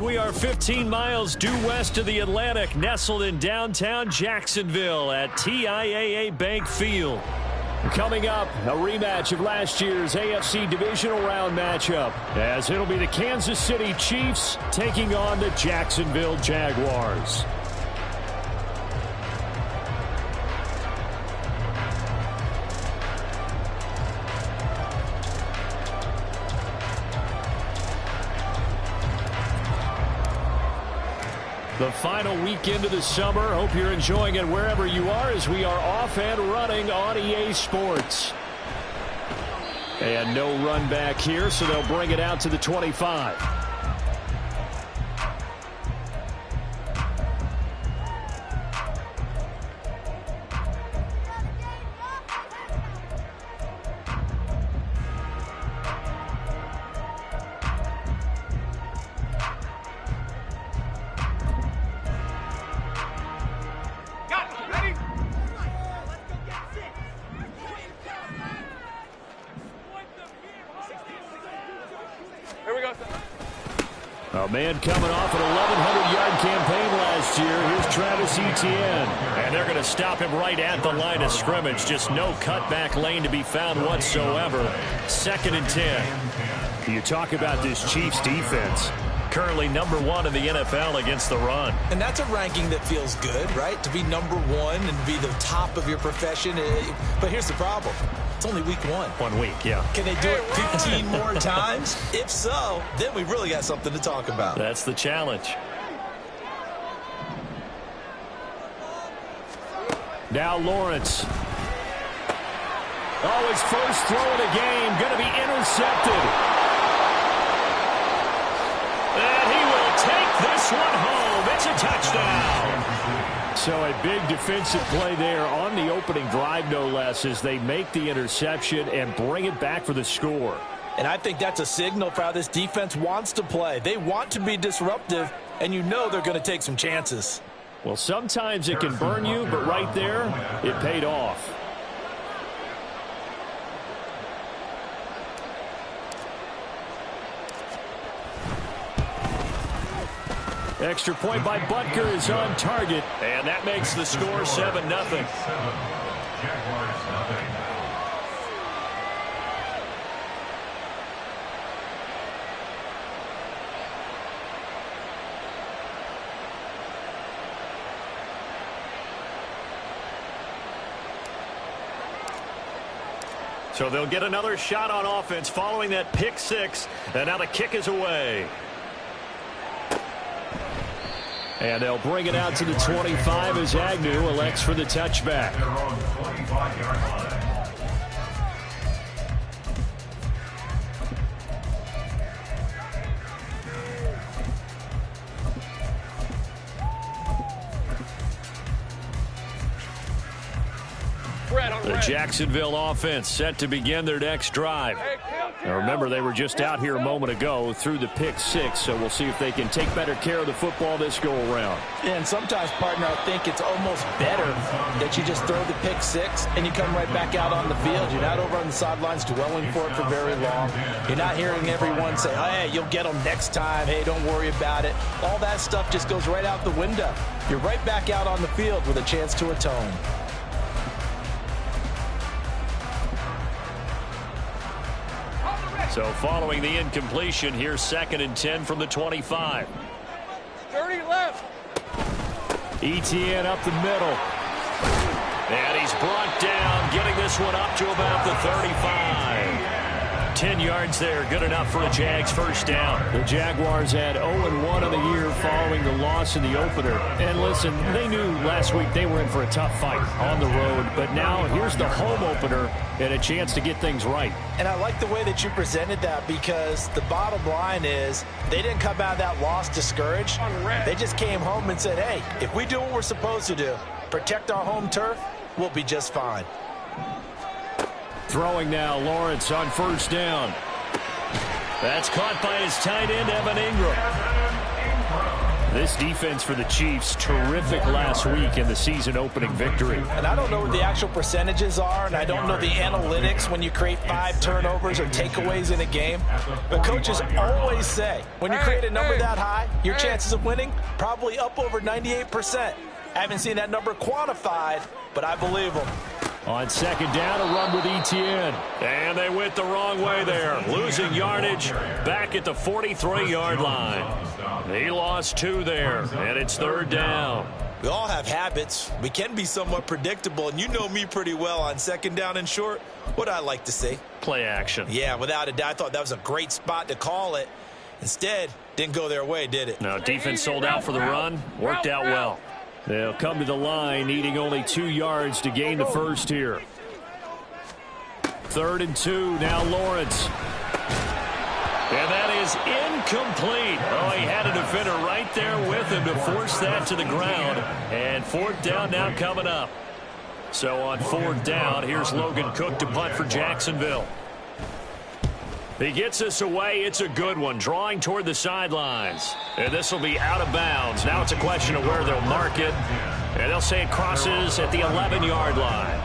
We are 15 miles due west of the Atlantic, nestled in downtown Jacksonville at TIAA Bank Field. Coming up, a rematch of last year's AFC Divisional Round matchup, as it'll be the Kansas City Chiefs taking on the Jacksonville Jaguars. The final weekend of the summer. Hope you're enjoying it wherever you are as we are off and running on EA Sports. And no run back here, so they'll bring it out to the 25. A man coming off an 1,100-yard campaign last year. Here's Travis Etienne. And they're going to stop him right at the line of scrimmage. Just no cutback lane to be found whatsoever. 2nd and 10. You talk about this Chiefs defense. Currently number 1 in the NFL against the run. And that's a ranking that feels good, right? To be number 1 and be the top of your profession. But here's the problem. It's only week 1. 1 week, yeah. Can they do it 15 more times? If so, then we really got something to talk about. That's the challenge. Now Lawrence. Oh, his first throw of the game. Going to be intercepted. And he will take this one home. It's a touchdown. So a big defensive play there on the opening drive, no less, as they make the interception and bring it back for the score. And I think that's a signal for how this defense wants to play. They want to be disruptive, and you know they're going to take some chances. Well, sometimes it can burn you, but right there, it paid off. Extra point by Butker is on target, and that makes the score 7-0. So they'll get another shot on offense following that pick 6, and now the kick is away. And they'll bring it out to the 25 as Agnew elects for the touchback. The Jacksonville offense set to begin their next drive. Now remember, they were just out here a moment ago through the pick 6, so we'll see if they can take better care of the football this go-around. And sometimes, partner, I think it's almost better that you just throw the pick 6 and you come right back out on the field. You're not over on the sidelines dwelling for it for very long. You're not hearing everyone say, hey, you'll get them next time. Hey, don't worry about it. All that stuff just goes right out the window. You're right back out on the field with a chance to atone. So following the incompletion, here's 2nd and 10 from the 25. 30 left. Etienne up the middle. And he's brought down, getting this one up to about the 35. 10 yards there, good enough for a Jags first down. The Jaguars had 0-1 on the year following the loss in the opener. And listen, they knew last week they were in for a tough fight on the road. But now here's the home opener and a chance to get things right. And I like the way that you presented that, because the bottom line is they didn't come out of that loss discouraged. They just came home and said, hey, if we do what we're supposed to do, protect our home turf, we'll be just fine. Throwing now, Lawrence on first down. That's caught by his tight end, Evan Ingram. This defense for the Chiefs, terrific last week in the season-opening victory. And I don't know what the actual percentages are, and I don't know the analytics when you create 5 turnovers or takeaways in a game. But coaches always say, when you create a number that high, your chances of winning probably up over 98%. I haven't seen that number quantified, but I believe them. On second down, a run with Etienne. And they went the wrong way there. Losing yardage back at the 43-yard line. He lost 2 there, and it's third down. We all have habits. We can be somewhat predictable, and you know me pretty well on second down and short. What I like to say? Play action. Yeah, without a doubt. I thought that was a great spot to call it. Instead, didn't go their way, did it? No, defense sold out for the run. Worked out well. They'll come to the line, needing only 2 yards to gain the first here. 3rd and 2, now Lawrence. And that is incomplete. Oh, he had a defender right there with him to force that to the ground. And 4th down now coming up. So on 4th down, here's Logan Cook to punt for Jacksonville. He gets this away. It's a good one, drawing toward the sidelines. And this will be out of bounds. Now it's a question of where they'll mark it. And they'll say it crosses at the 11-yard line.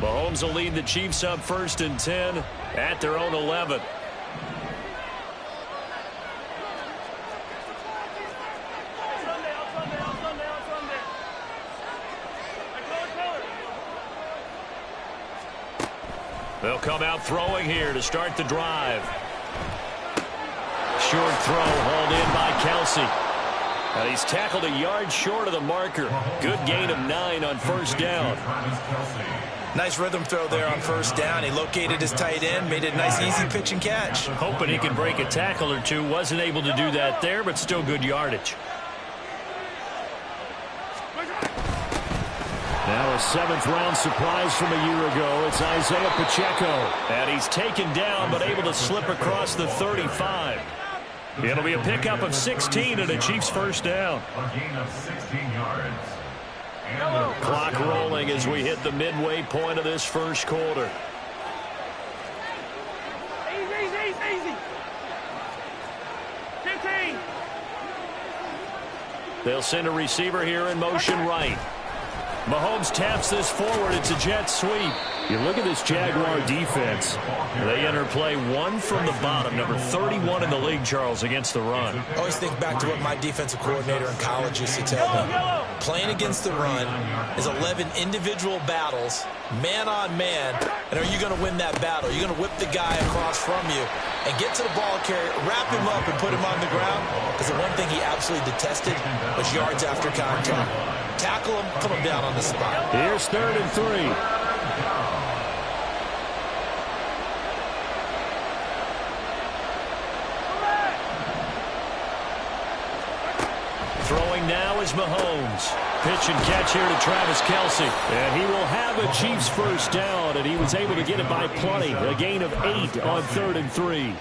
Mahomes will lead the Chiefs up 1st and 10 at their own 11. They'll come out throwing here to start the drive. Short throw hauled in by Kelsey. And he's tackled a yard short of the marker. Good gain of 9 on 1st down. Nice rhythm throw there on 1st down. He located his tight end, made it a nice, easy pitch and catch. Hoping he could break a tackle or two. Wasn't able to do that there, but still good yardage. Now a 7th-round surprise from a year ago. It's Isaiah Pacheco. And he's taken down, but able to slip across the 35. It'll be a pickup of 16 and a Chiefs first down. A gain of 16 yards. Clock rolling as we hit the midway point of this first quarter. Easy. 15. They'll send a receiver here in motion right. Mahomes taps this forward. It's a jet sweep. You look at this Jaguar defense. They enter play 1 from the bottom, number 31 in the league, Charles, against the run. I always think back to what my defensive coordinator in college used to tell me. Playing against the run is 11 individual battles, man on man. And are you going to win that battle? You're going to whip the guy across from you and get to the ball carrier, wrap him up, and put him on the ground. Because the one thing he absolutely detested was yards after contact. Tackle him, put him down on the spot. Here's 3rd and 3. Throwing now is Mahomes. Pitch and catch here to Travis Kelsey. And he will have a Chiefs first down, and he was able to get it by plenty. A gain of 8 on 3rd and 3.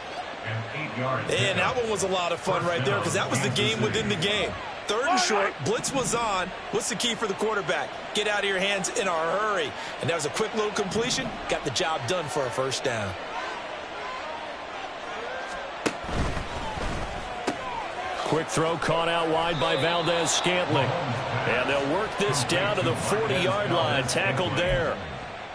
And that one was a lot of fun right there, because that was the game within the game. 3rd and short, blitz was on. What's the key for the quarterback? Get out of your hands in a hurry. And that was a quick little completion. Got the job done for a first down. Quick throw caught out wide by Valdez-Scantling. And they'll work this down to the 40-yard line. Tackled there.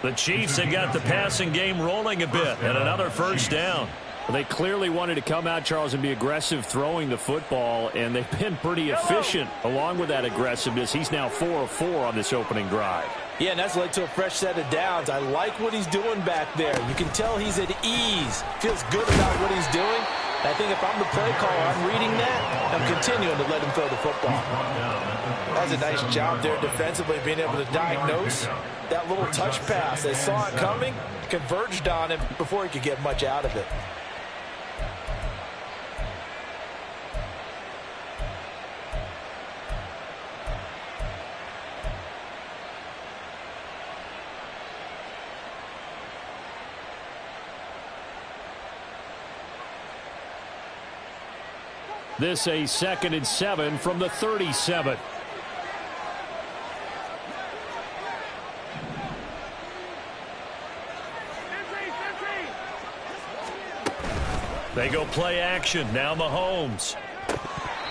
The Chiefs have got the passing game rolling a bit. And another first down. They clearly wanted to come out, Charles, and be aggressive throwing the football, and they've been pretty efficient along with that aggressiveness. He's now 4 of 4 on this opening drive. Yeah, and that's led to a fresh set of downs. I like what he's doing back there. You can tell he's at ease. Feels good about what he's doing. I think if I'm the play caller, I'm reading that. I'm continuing to let him throw the football. That was a nice job there defensively, being able to diagnose that little touch pass. They saw it coming, converged on him before he could get much out of it. This a 2nd and 7 from the 37. They go play action. Now Mahomes.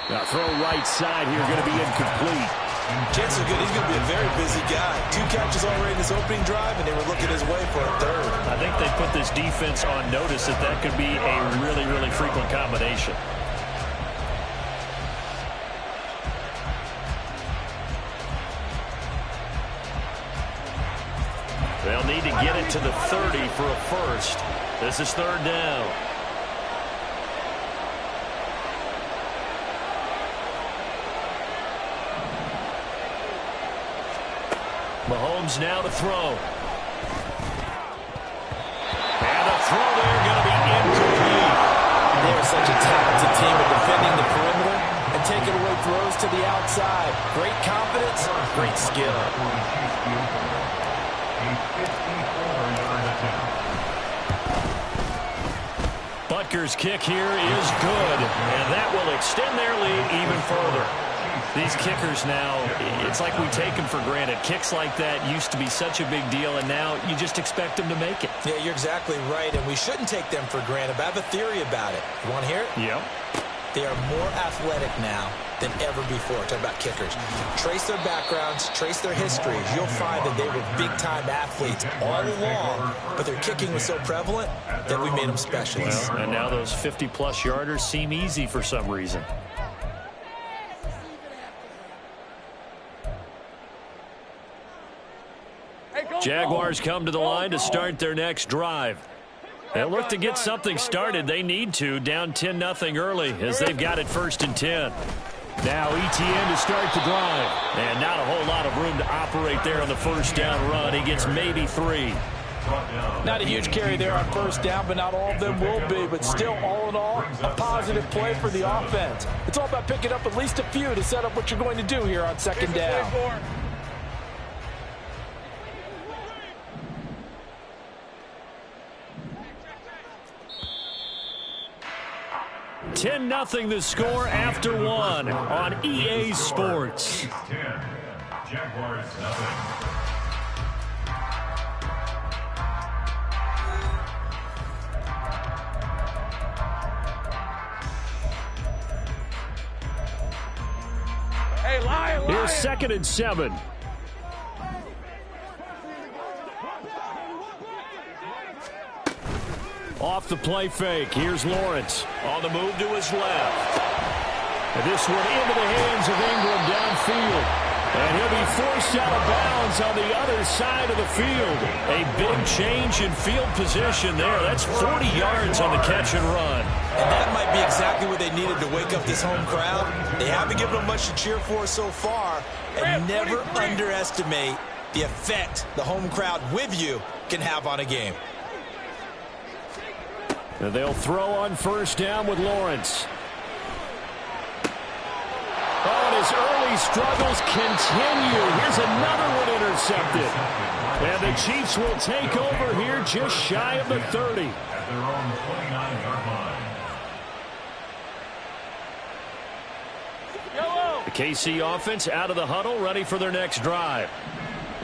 Now throw right side here, going to be incomplete. Chances are good he's going to be a very busy guy. 2 catches already in this opening drive, and they were looking his way for a 3rd. I think they put this defense on notice that that could be a really, really frequent combination. They'll need to get it to the 30 for a first. This is 3rd down. Mahomes now to throw. And the throw there going to be incomplete. They're such a talented team at defending the perimeter and taking away throws to the outside. Great confidence, great skill. Butker's kick here is good, and that will extend their lead even further. These kickers now, it's like we take them for granted. Kicks like that used to be such a big deal, and now you just expect them to make it. Yeah, you're exactly right, and we shouldn't take them for granted, but I have a theory about it. You want to hear it? Yep. They are more athletic now than ever before. Talk about kickers. Trace their backgrounds, trace their histories. You'll find that they were big-time athletes all along, but their kicking was so prevalent that we made them specialists. Well, and now those 50-plus yarders seem easy for some reason. Jaguars come to the line to start their next drive. They'll look to get something started. They need to, down 10-0 early as they've got it 1st and 10. Now ETN to start the drive. And not a whole lot of room to operate there on the 1st down run. He gets maybe 3. Not a huge carry there on 1st down, but not all of them will be. But still, all in all, a positive play for the offense. It's all about picking up at least a few to set up what you're going to do here on 2nd down. 10-0 the score after 1 on EA Sports. 10, Jaguars nothing. Hey, Lion, Lion. Here's 2nd and 7. Off the play fake. Here's Lawrence on the move to his left. And this one into the hands of Ingram downfield. And he'll be forced out of bounds on the other side of the field. A big change in field position there. That's 40 yards on the catch and run. And that might be exactly what they needed to wake up this home crowd. They haven't given them much to cheer for so far. And never underestimate the effect the home crowd with you can have on a game. And they'll throw on 1st down with Lawrence. Oh, and his early struggles continue. Here's another one intercepted. And the Chiefs will take over here just shy of the 30. At their own 29-yard line. The KC offense out of the huddle, ready for their next drive.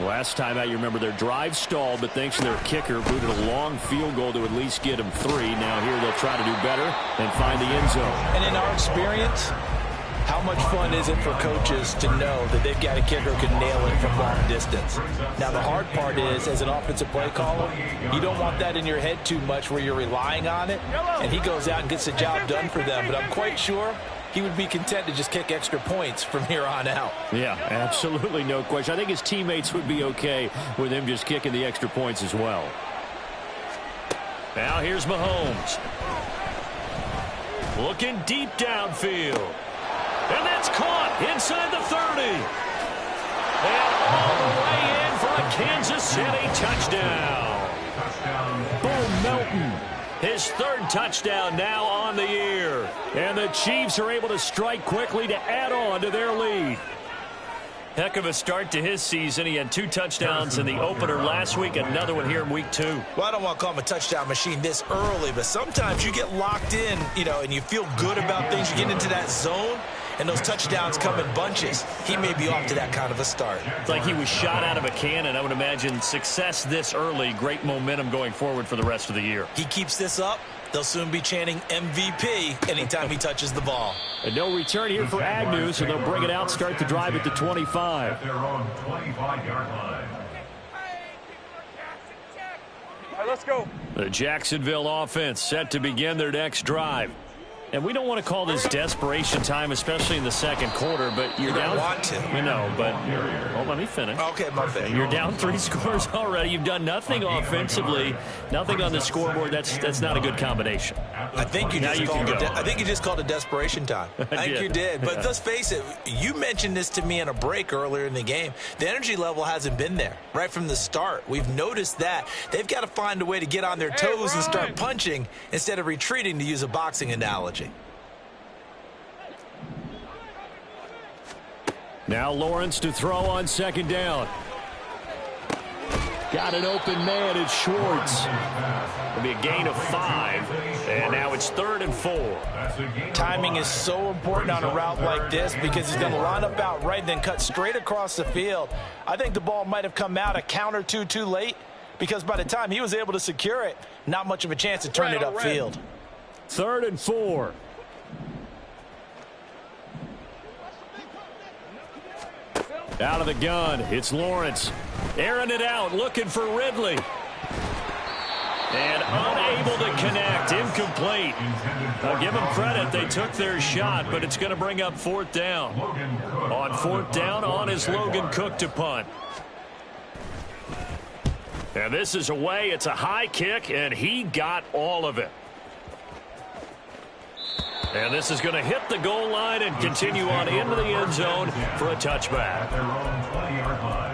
Last time out, you remember their drive stalled, but thanks to their kicker, booted a long field goal to at least get them 3. Now here they'll try to do better and find the end zone. And in our experience, How much fun is it for coaches to know that they've got a kicker who can nail it from long distance? Now, the hard part is, as an offensive play caller, you don't want that in your head too much where you're relying on it, and he goes out and gets the job done for them. But I'm quite sure he would be content to just kick extra points from here on out. Yeah, absolutely no question. I think his teammates would be okay with him just kicking the extra points as well. Now here's Mahomes. Looking deep downfield. And that's caught inside the 30. And all the way in for a Kansas City touchdown. Bo Melton, his third touchdown now on the year. And the Chiefs are able to strike quickly to add on to their lead. Heck of a start to his season. He had 2 touchdowns in the opener last week, another one here in week 2. Well, I don't want to call him a touchdown machine this early, but sometimes you get locked in, and you feel good about things. You get into that zone, and those touchdowns come in bunches. He may be off to that kind of a start. It's like he was shot out of a cannon. I would imagine success this early, great momentum going forward for the rest of the year. He keeps this up, they'll soon be chanting MVP anytime he touches the ball. And no return here for Agnew, so they'll bring it out, start the drive at the 25. At their own 25-yard line. All right, let's go. The Jacksonville offense set to begin their next drive. And we don't want to call this desperation time, especially in the second quarter, but you're down. You don't want to. I know, but well, let me finish. Okay, my bad. You're down 3 scores already. You've done nothing offensively, nothing on the scoreboard. That's not a good combination. I think you just called it desperation time. I think you did. But let's face it, you mentioned this to me in a break earlier in the game. The energy level hasn't been there right from the start. We've noticed that. They've got to find a way to get on their toes and start punching instead of retreating, to use a boxing analogy. Now Lawrence to throw on second down. Got an open man. It's Schwartz. It'll be a gain of 5. And now it's 3rd and 4. Timing is so important on a route like this because he's going to line up out right and then cut straight across the field. I think the ball might have come out a count or two too late because by the time he was able to secure it, not much of a chance to turn it upfield. 3rd and 4. Out of the gun, it's Lawrence. Airing it out, looking for Ridley. And unable to connect, incomplete. I'll give them credit, they took their shot, but it's going to bring up 4th down. On 4th down, on is Logan Cook to punt. And this is away, it's a high kick, and he got all of it. And this is going to hit the goal line and continue on into the end zone for a touchback. At their own 20-yard line.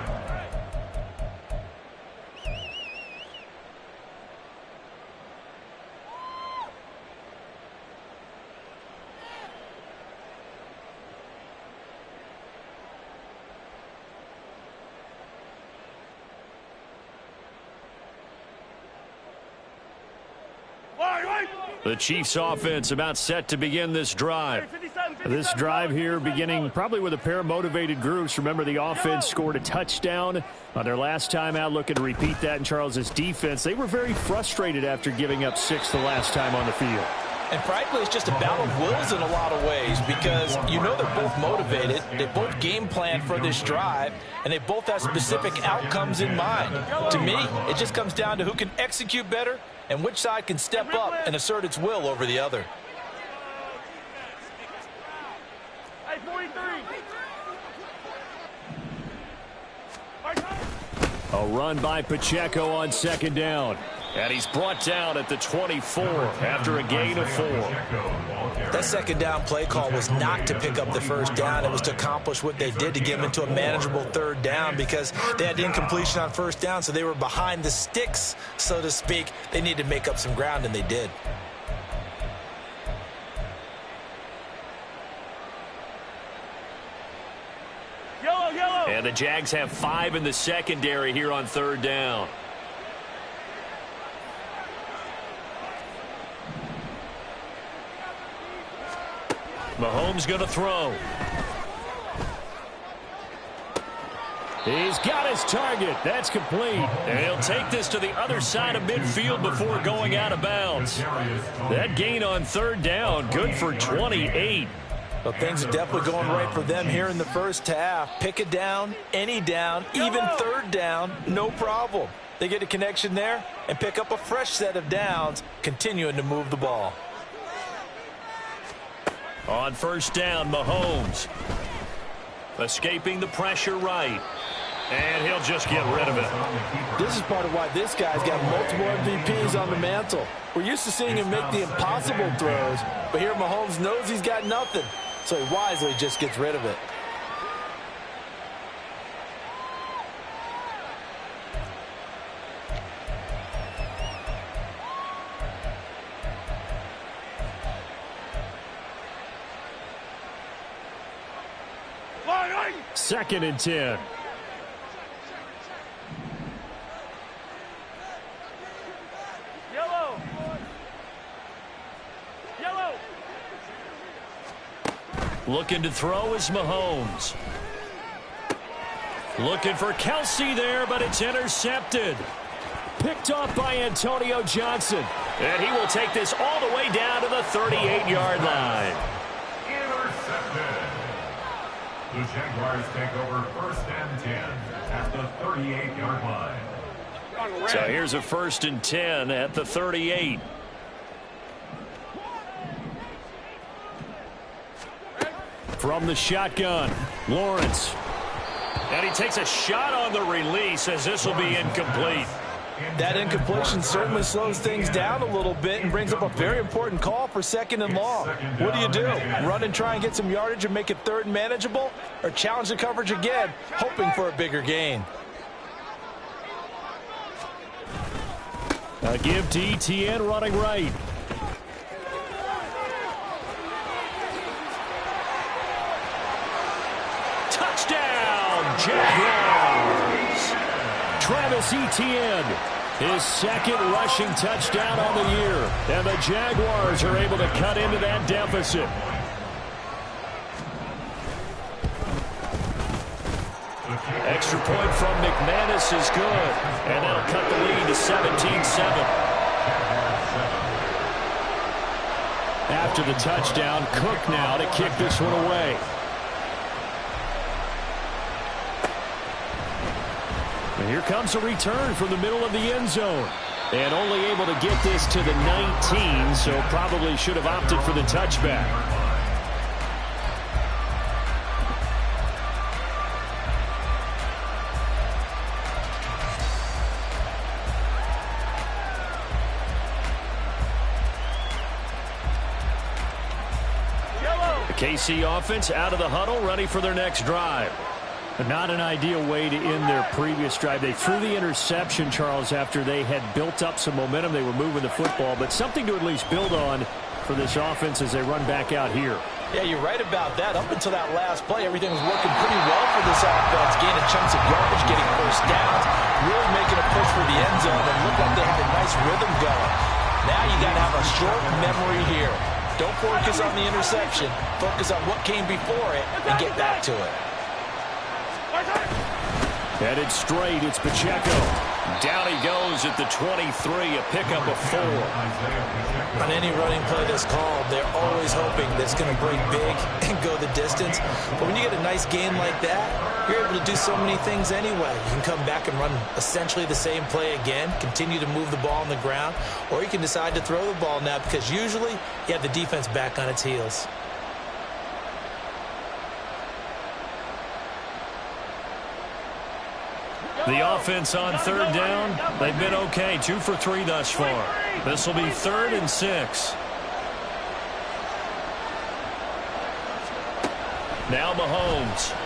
The Chiefs offense about set to begin this drive. This drive here beginning probably with a pair of motivated groups. Remember, the offense scored a touchdown on their last time out. Looking to repeat that in Charles's defense. They were very frustrated after giving up 6 the last time on the field. And frankly, it's just a battle of wills in a lot of ways because you know they're both motivated. They both game plan for this drive, and they both have specific outcomes in mind. To me, it just comes down to who can execute better and which side can step up and assert its will over the other. Hey, 43. A run by Pacheco on second down. And he's brought down at the 24 after a gain of 4. That second down play call was not to pick up the first down. It was to accomplish what they did to get them into a manageable 3rd down because they had incompletion on 1st down, so they were behind the sticks, so to speak. They needed to make up some ground, and they did. Yellow. And the Jags have 5 in the secondary here on 3rd down. Mahomes going to throw. He's got his target. That's complete. And he'll take this to the other side of midfield before going out of bounds. That gain on 3rd down, good for 28. Well, things are definitely going right for them here in the first half. Pick a down, any down, even third down, no problem. They get a connection there and pick up a fresh set of downs, continuing to move the ball. On first down, Mahomes. Escaping the pressure right. And he'll just get rid of it. This is part of why this guy's got multiple MVPs on the mantle. We're used to seeing him make the impossible throws, but here Mahomes knows he's got nothing, so he wisely just gets rid of it. Second and 10. Yellow. Yellow. Looking to throw is Mahomes. Looking for Kelsey there, but it's intercepted. Picked off by Antonio Johnson. And he will take this all the way down to the 38-yard line. Intercepted. The Jaguars take over first and 10 at the 38-yard line. So here's a first and 10 at the 38. From the shotgun, Lawrence. And he takes a shot on the release as this will be incomplete. That incompletion certainly slows things down a little bit and brings up a very important call for second and long. What do? Run and try and get some yardage and make it third and manageable? Or challenge the coverage again, hoping for a bigger gain? A give to ETN running right. Touchdown, Jaguars! Travis Etienne, his second rushing touchdown on the year. And the Jaguars are able to cut into that deficit. Extra point from McManus is good. And that'll cut the lead to 17-7. After the touchdown, Cook now to kick this one away. And here comes a return from the middle of the end zone. And only able to get this to the 19, so probably should have opted for the touchback. The KC offense out of the huddle, ready for their next drive. Not an ideal way to end their previous drive. They threw the interception, Charles, after they had built up some momentum. They were moving the football, but something to at least build on for this offense as they run back out here. Yeah, you're right about that. Up until that last play, everything was working pretty well for this offense. Gaining chunks of yardage, getting first downs, really making a push for the end zone, and looked like they had a nice rhythm going. Now you got to have a short memory here. Don't focus on the interception. Focus on what came before it and get back to it. Headed straight, it's Pacheco. Down he goes at the 23, a pickup of 4. On any running play that's called, they're always hoping that it's going to break big and go the distance. But when you get a nice gain like that, you're able to do so many things anyway. You can come back and run essentially the same play again, continue to move the ball on the ground, or you can decide to throw the ball now because usually you have the defense back on its heels. The offense on third down, they've been okay. 2 for 3 thus far. This will be 3rd and 6. Now Mahomes.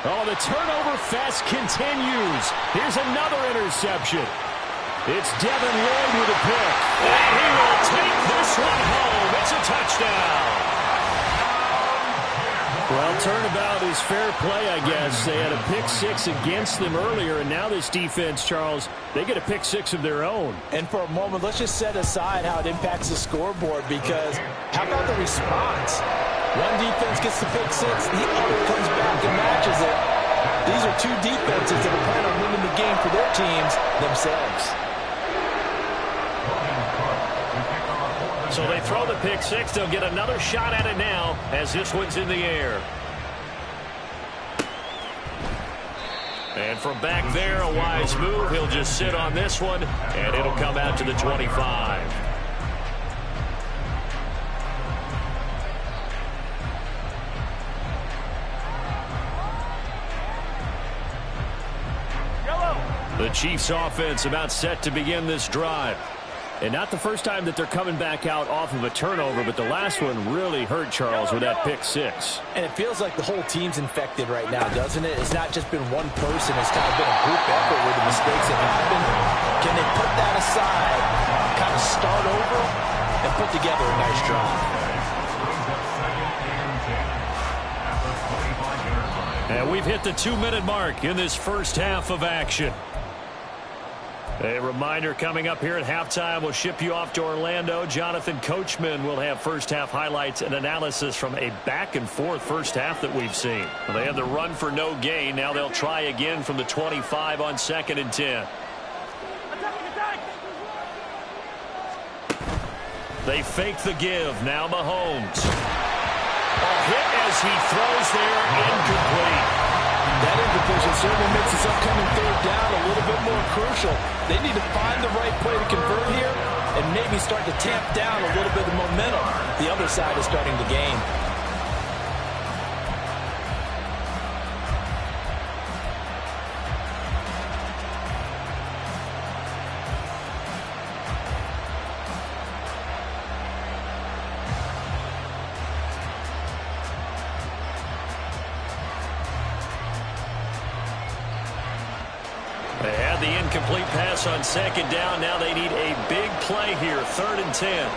Oh, the turnover fest continues. Here's another interception. It's Devin Lloyd with a pick. And he will take this one home. It's a touchdown. Well, turnabout is fair play, I guess. They had a pick-6 against them earlier, and now this defense, Charles, they get a pick-6 of their own. And for a moment, let's just set aside how it impacts the scoreboard, because how about the response? One defense gets the pick-6, the other comes back and matches it. These are two defenses that are planning on winning the game for their teams themselves. So they throw the pick six. They'll get another shot at it now as this one's in the air. And from back there, a wise move. He'll just sit on this one, and it'll come out to the 25. The Chiefs offense about set to begin this drive. And not the first time that they're coming back out off of a turnover, but the last one really hurt Charles with that pick six. And it feels like the whole team's infected right now, doesn't it? It's not just been one person. It's kind of been a group effort with the mistakes that happen. Can they put that aside, kind of start over, and put together a nice drive? And we've hit the 2-minute mark in this first half of action. A reminder coming up here at halftime. We'll ship you off to Orlando. Jonathan Coachman will have first half highlights and analysis from a back-and-forth first half that we've seen. They had the run for no gain. Now they'll try again from the 25 on 2nd and 10. They fake the give. Now Mahomes. A hit as he throws there, incomplete. That incompletion certainly makes this upcoming third down a little bit more crucial. They need to find the right play to convert here and maybe start to tamp down a little bit of momentum. The other side is starting to gain. They had the incomplete pass on 2nd down. Now they need a big play here, 3rd and 10.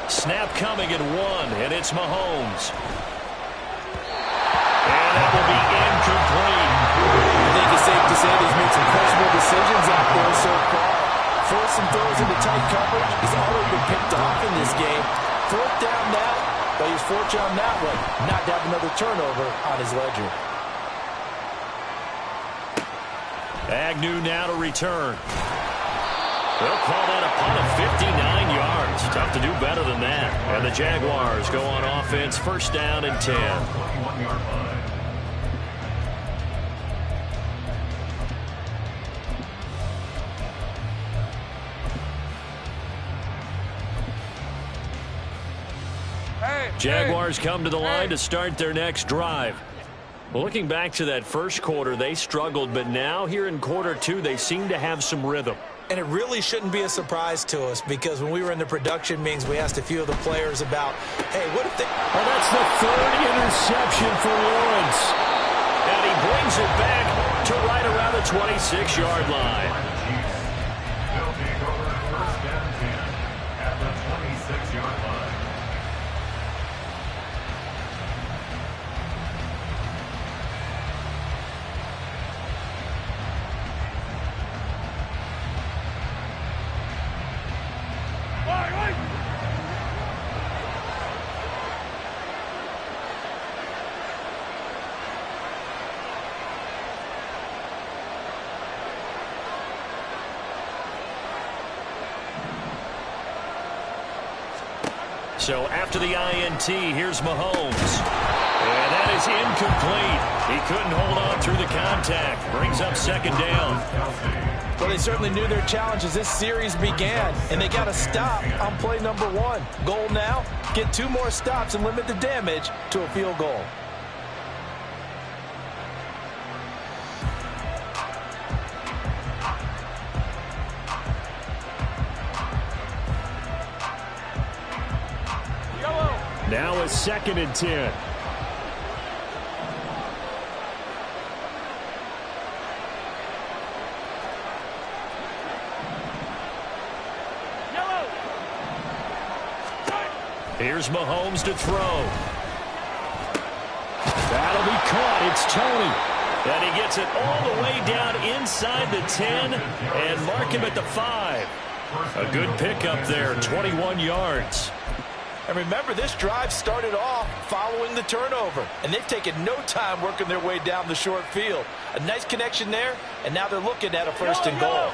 Snap coming at 1, and it's Mahomes. And that will be incomplete. I think it's safe to say he's made some questionable decisions out there so far. Forcing throws into tight coverage. He's already been picked off in this game. 4th down now, but he's fortunate on that one not to have another turnover on his ledger. Agnew now to return. They'll call that a punt of 59 yards. Tough to do better than that. And the Jaguars go on offense, 1st down and 10. Jaguars come to the line to start their next drive. Well, looking back to that first quarter, they struggled, but now here in quarter 2, they seem to have some rhythm. And it really shouldn't be a surprise to us because when we were in the production meetings, we asked a few of the players about, hey, what if they... Well, that's the 3rd interception for Lawrence. And he brings it back to right around the 26-yard line. They'll take over 1st and 10 at the 26-yard line. So after the INT, here's Mahomes. And that is incomplete. He couldn't hold on through the contact. Brings up 2nd down. Well, they certainly knew their challenge as this series began, and they got to stop on play number 1. Goal now, get 2 more stops and limit the damage to a field goal. Now it's 2nd and 10. Here's Mahomes to throw. That'll be caught. It's Tony. And he gets it all the way down inside the 10 and mark him at the 5. A good pickup there, 21 yards. And remember, this drive started off following the turnover. And they've taken no time working their way down the short field. A nice connection there, and now they're looking at a first and goal.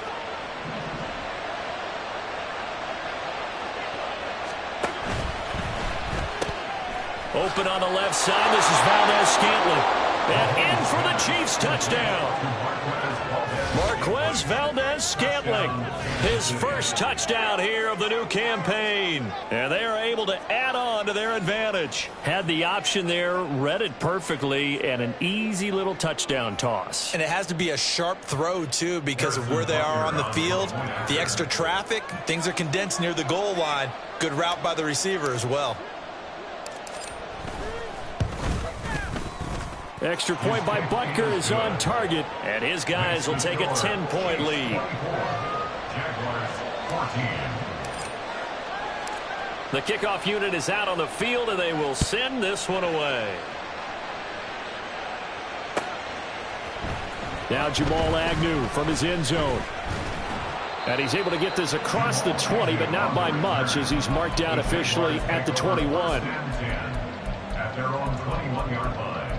Open on the left side. This is Valdez-Scantling. And in for the Chiefs touchdown. Marquez Valdez-Scantling, his first touchdown here of the new campaign. And they are able to add on to their advantage. Had the option there, read it perfectly, and an easy little touchdown toss. And it has to be a sharp throw, too, because of where they are on the field. The extra traffic, things are condensed near the goal line. Good route by the receiver as well. Extra point by Butker is on target, and his guys will take a 10-point lead. The kickoff unit is out on the field, and they will send this one away. Now Jamal Agnew from his end zone. And he's able to get this across the 20, but not by much, as he's marked down officially at the 21. At their own 21-yard line.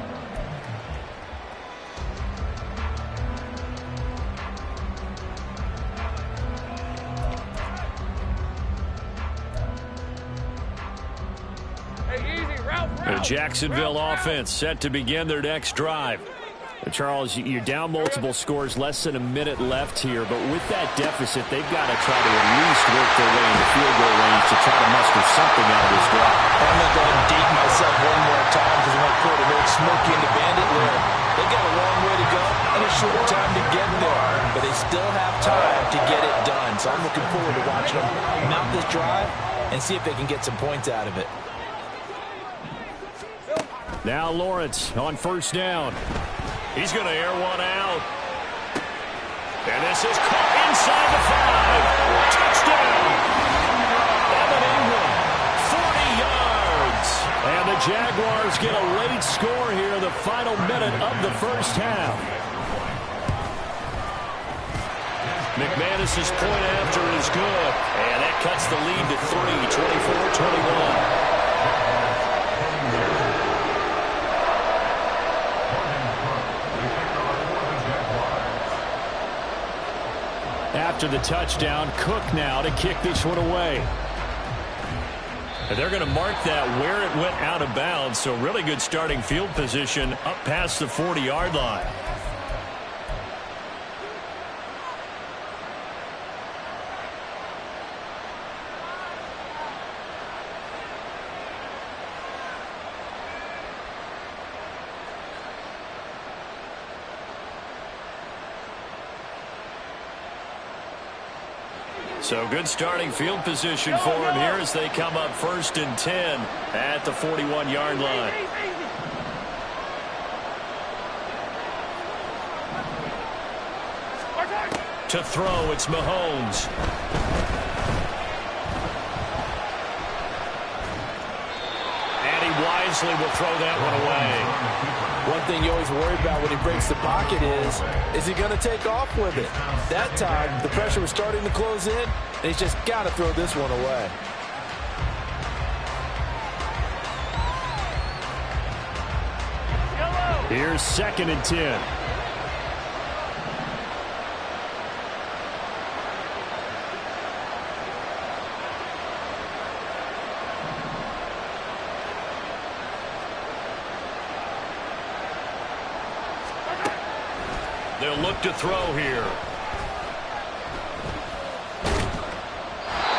The Jacksonville offense set to begin their next drive. Charles, you're down multiple scores, less than a minute left here, but with that deficit, they've got to try to at least work their way into field goal range to try to muster something out of this drive. I'm going to go and date myself one more time because I'm going to put an old Smokey in the Bandit there. They've got a long way to go and a short time to get there, but they still have time to get it done. So I'm looking forward to watching them mount this drive and see if they can get some points out of it. Now Lawrence on first down. He's going to air one out. And this is caught inside the 5. Touchdown! Evan Ingram, 40 yards. And the Jaguars get a late score here in the final minute of the first half. McManus's point after is good. And that cuts the lead to 3, 24-21. After the touchdown, Cook now to kick this one away. And they're going to mark that where it went out of bounds, so really good starting field position up past the 40-yard line. So good starting field position for him here as they come up 1st and 10 at the 41-yard line. To throw, it's Mahomes. And he wisely will throw that one away. One thing you always worry about when he breaks the pocket is he going to take off with it? That time, the pressure was starting to close in, and he's just got to throw this one away. Here's 2nd and 10. They'll look to throw here.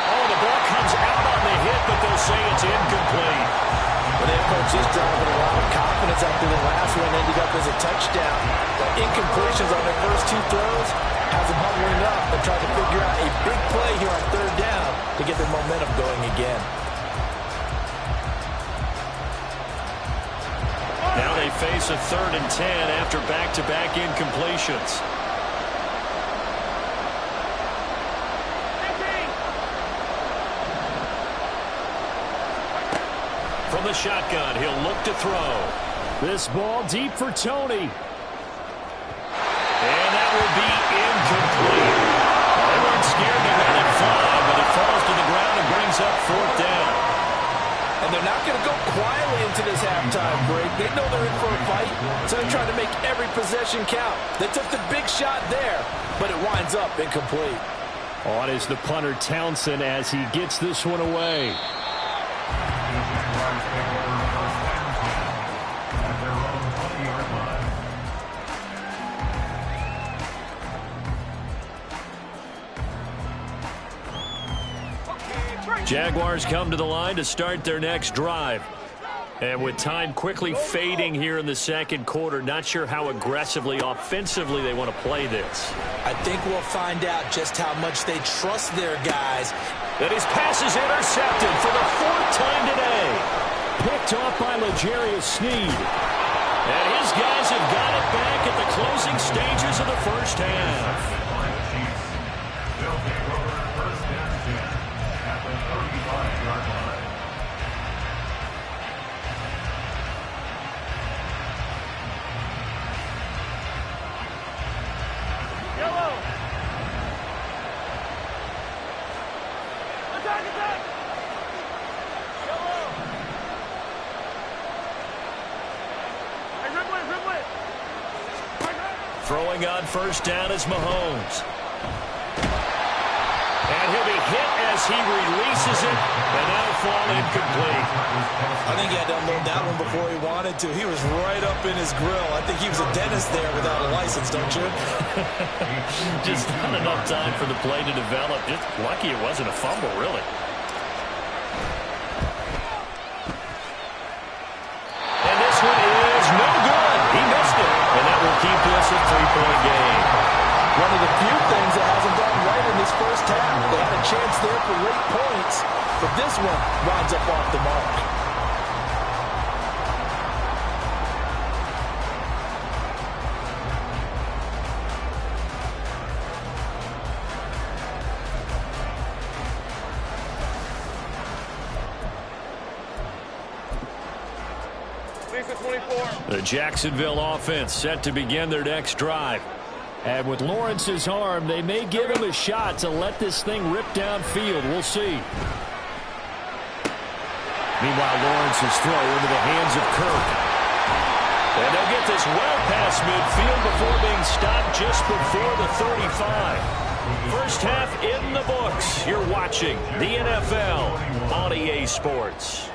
Oh, the ball comes out on the hit, but they'll say it's incomplete. Well, they approach this drive with a lot of confidence after the last one ended up as a touchdown. The incompletions on their first 2 throws has them huddling up and trying to figure out a big play here on 3rd down to get their momentum going again. Now they face a 3rd and 10 after back-to-back incompletions. From the shotgun, he'll look to throw. This ball deep for Tony. And that will be incomplete. They weren't scared to let it fly, but it falls to the ground and brings up 4th down. And they're not going to go quietly into this half. know they're in for a fight, so they're trying to make every possession count. They took the big shot there, but it winds up incomplete. On is the punter Townsend as he gets this one away. Jaguars come to the line to start their next drive. And with time quickly fading here in the second quarter, not sure how aggressively, offensively they want to play this. I think we'll find out just how much they trust their guys. And his pass is intercepted for the fourth time today. Picked off by L'Jarius Sneed. And his guys have got it back at the closing stages of the first half. Throwing on first down is Mahomes. And he'll be hit as he releases it, and that'll fall incomplete. I think he had to unload that one before he wanted to. He was right up in his grill. I think he was a dentist there without a license, don't you? Just not enough time for the play to develop. Just lucky it wasn't a fumble, really. And this one is no good. He missed it. And that will keep this a 3-point game. One of the few things that hasn't gone right in this first half. They had a chance there for late points, but this one winds up off the mark. The Jacksonville offense set to begin their next drive. And with Lawrence's arm, they may give him a shot to let this thing rip downfield. We'll see. Meanwhile, Lawrence's throw into the hands of Kirk. And they'll get this well past midfield before being stopped just before the 35. First half in the books. You're watching the NFL on EA Sports.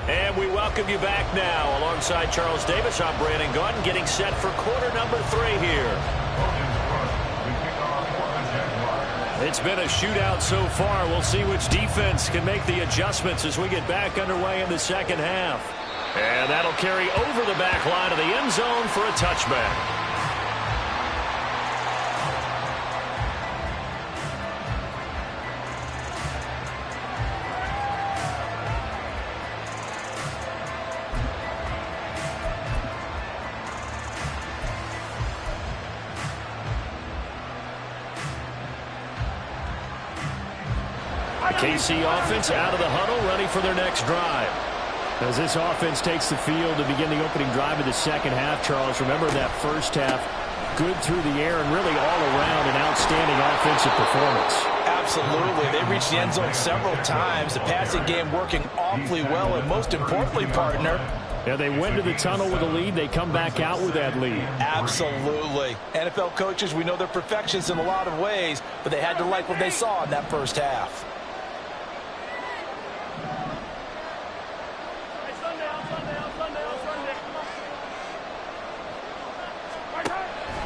And we welcome you back now. Alongside Charles Davis, I'm Brandon Gunn, getting set for quarter number 3 here. It's been a shootout so far. We'll see which defense can make the adjustments as we get back underway in the second half. And that'll carry over the back line of the end zone for a touchback. KC offense out of the huddle, ready for their next drive. As this offense takes the field to begin the opening drive of the second half, Charles, remember that first half, good through the air and really all around an outstanding offensive performance. Absolutely. They reached the end zone several times. The passing game working awfully well, and most importantly, partner, yeah, they went to the tunnel with a lead. They come back out with that lead. Absolutely. NFL coaches, we know they're perfectionists in a lot of ways, but they had to like what they saw in that first half.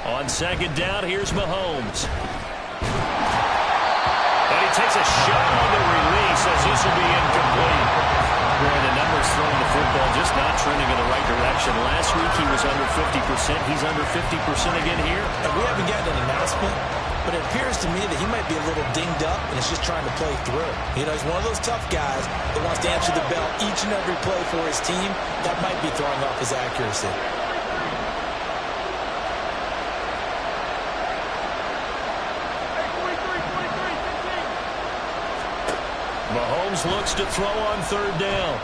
On second down, here's Mahomes. And he takes a shot on the release as this will be incomplete. And the numbers throwing the football just not trending in the right direction. Last week he was under 50%. He's under 50% again here. And we haven't gotten an announcement, but it appears to me that he might be a little dinged up and is just trying to play through. You know, he's one of those tough guys that wants to answer the bell each and every play for his team. That might be throwing off his accuracy. Mahomes looks to throw on third down.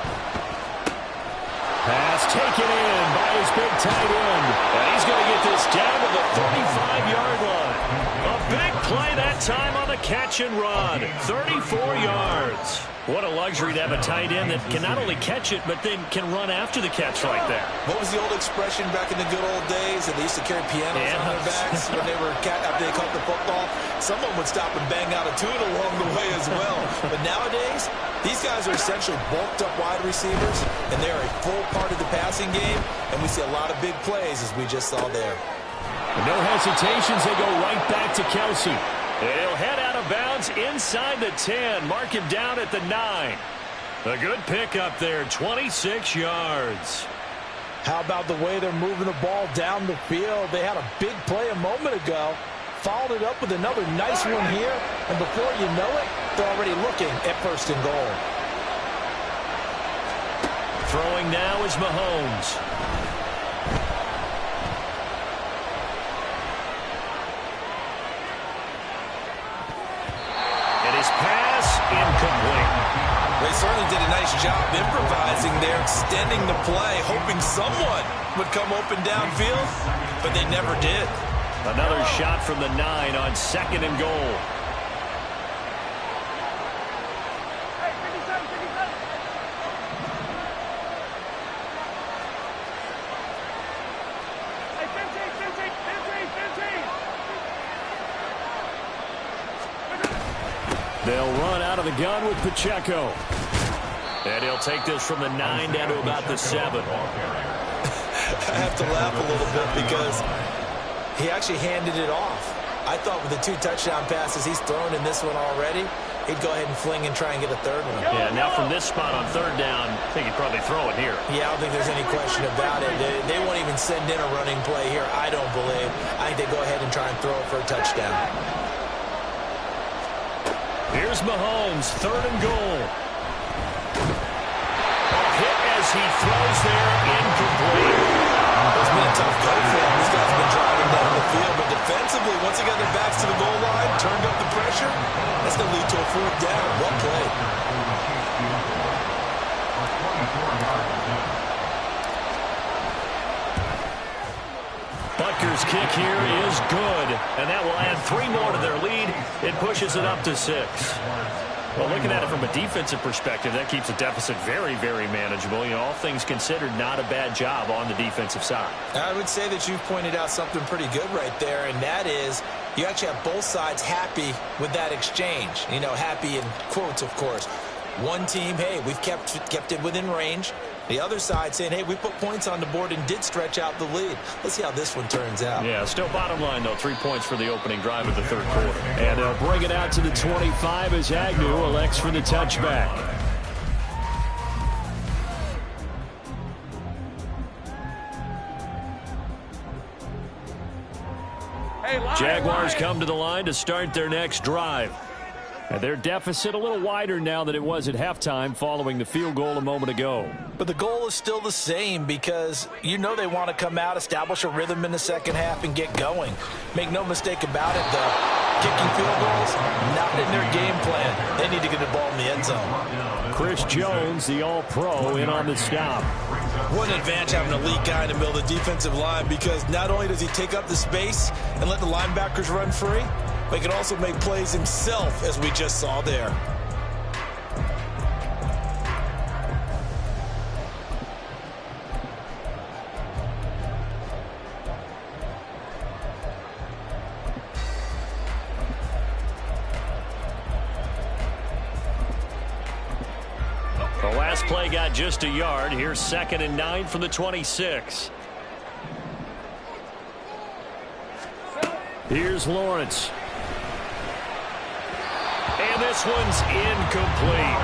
Pass taken in by his big tight end. And he's going to get this down to the 35-yard line. A big play that time on the catch and run. 34 yards. What a luxury to have a tight end that can not only catch it, but then can run after the catch like that. What was the old expression back in the good old days? And they used to carry pianos on their backs when they were after they caught the football. Someone would stop and bang out a tune along the way as well. But nowadays, these guys are essentially bulked up wide receivers, and they're a full part of the passing game. And we see a lot of big plays, as we just saw there. No hesitations. They go right back to Kelsey. He'll head out of bounds inside the 10. Mark him down at the 9. A good pickup there, 26 yards. How about the way they're moving the ball down the field? They had a big play a moment ago. Followed it up with another nice one here. And before you know it, they're already looking at 1st and goal. Throwing now is Mahomes. Incomplete. They certainly did a nice job improvising there, extending the play, hoping someone would come open downfield, but they never did. Another shot from the 9 on 2nd and goal. Hey, 57, 57. Hey, 15, 15, 15, 15. They'll run out of the gun with Pacheco. And he'll take this from the 9 down to about the 7. I have to laugh a little bit because he actually handed it off. I thought with the 2 touchdown passes he's thrown in this one already, he'd go ahead and fling and try and get a 3rd one. Yeah, now from this spot on 3rd down, I think he'd probably throw it here. Yeah, I don't think there's any question about it. They won't even send in a running play here, I don't believe. I think they go ahead and try and throw it for a touchdown. Here's Mahomes, 3rd and goal. A hit as he throws there, incomplete. It's been a tough go for him. These guys have been driving down the field, but defensively, once they got their backs to the goal line, turned up the pressure, that's going to lead to a 4th down. Well played. Butker's kick here is good, and that will add 3 more to their lead. It pushes it up to 6. Well, looking at it from a defensive perspective, that keeps the deficit very, very manageable. You know, all things considered, not a bad job on the defensive side. I would say that you've pointed out something pretty good right there, and that is you actually have both sides happy with that exchange. You know, happy in quotes, of course. One team, hey, we've kept it within range. The other side saying, hey, we put points on the board and did stretch out the lead. Let's see how this one turns out. Yeah, still bottom line, though, 3 points for the opening drive of the 3rd quarter. And they'll bring it out to the 25 as Agnew elects for the touchback. Jaguars come to the line to start their next drive. And their deficit a little wider now than it was at halftime following the field goal a moment ago. But the goal is still the same because you know they want to come out, establish a rhythm in the 2nd half, and get going. Make no mistake about it, though. Kicking field goals, not in their game plan. They need to get the ball in the end zone. Chris Jones, the all-pro, in on the stop. What an advantage having an elite guy in the middle of the defensive line because not only does he take up the space and let the linebackers run free, but he can also make plays himself, as we just saw there. The last play got just a yard. Here's 2nd and 9 from the 26. Here's Lawrence. And this one's incomplete.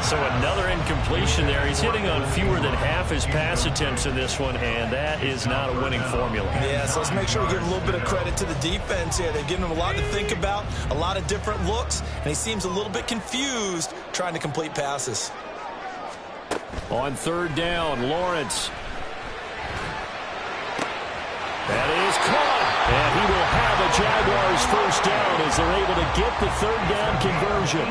So another incompletion there. He's hitting on fewer than half his pass attempts in this one, and that is not a winning formula. Yeah, so let's make sure we give a little bit of credit to the defense here. They've given him a lot to think about, a lot of different looks, and he seems a little bit confused trying to complete passes. On 3rd down, Lawrence. That is caught. And he will have a Jaguars 1st down as they're able to get the 3rd down conversion.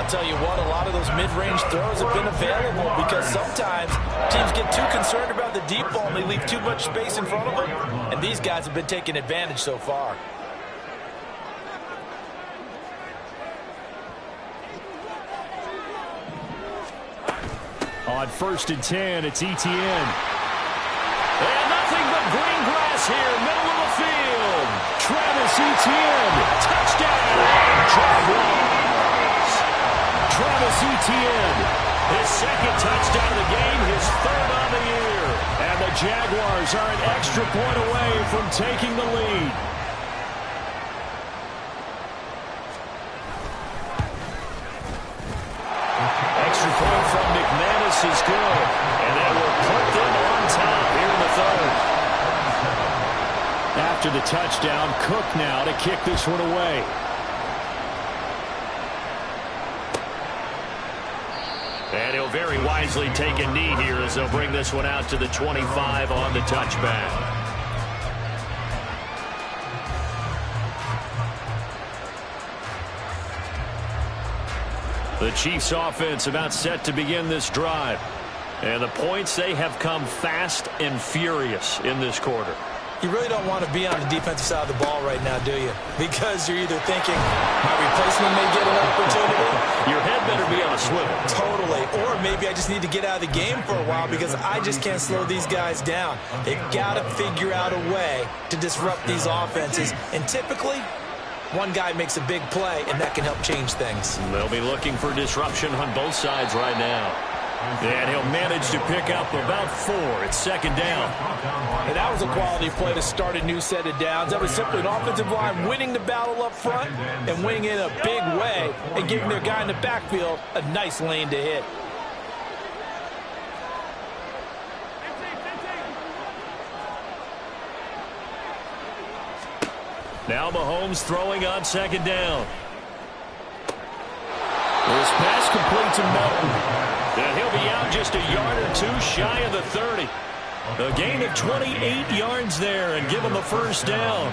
I'll tell you what, a lot of those mid-range throws have been available because sometimes teams get too concerned about the deep ball and they leave too much space in front of them. And these guys have been taking advantage so far. On 1st and 10, it's Etienne. And nothing but green grass here, middle of the field. Travis Etienne, touchdown. Jaguars. Travis Etienne, his 2nd touchdown of the game, his 3rd on the year. And the Jaguars are an extra point away from taking the lead. Extra point from McManus is good. And that will put them on top here in the 3rd. After the touchdown, Cook now to kick this one away. And he'll very wisely take a knee here as they'll bring this one out to the 25 on the touchback. The Chiefs offense about set to begin this drive. And the points, they have come fast and furious in this quarter. You really don't want to be on the defensive side of the ball right now, do you? Because you're either thinking, my replacement may get an opportunity. Your head better be on a swivel. Totally. Or maybe I just need to get out of the game for a while because I just can't slow these guys down. They've got to figure out a way to disrupt these offenses. And typically, one guy makes a big play, and that can help change things. They'll be looking for disruption on both sides right now. And he'll manage to pick up about 4. It's 2nd down. And that was a quality play to start a new set of downs. That was simply an offensive line winning the battle up front and winning in a big way and giving their guy in the backfield a nice lane to hit. Now Mahomes throwing on 2nd down. This pass complete to Melton. And he'll be out just a yard or 2 shy of the 30. A gain of 28 yards there and give him the 1st down.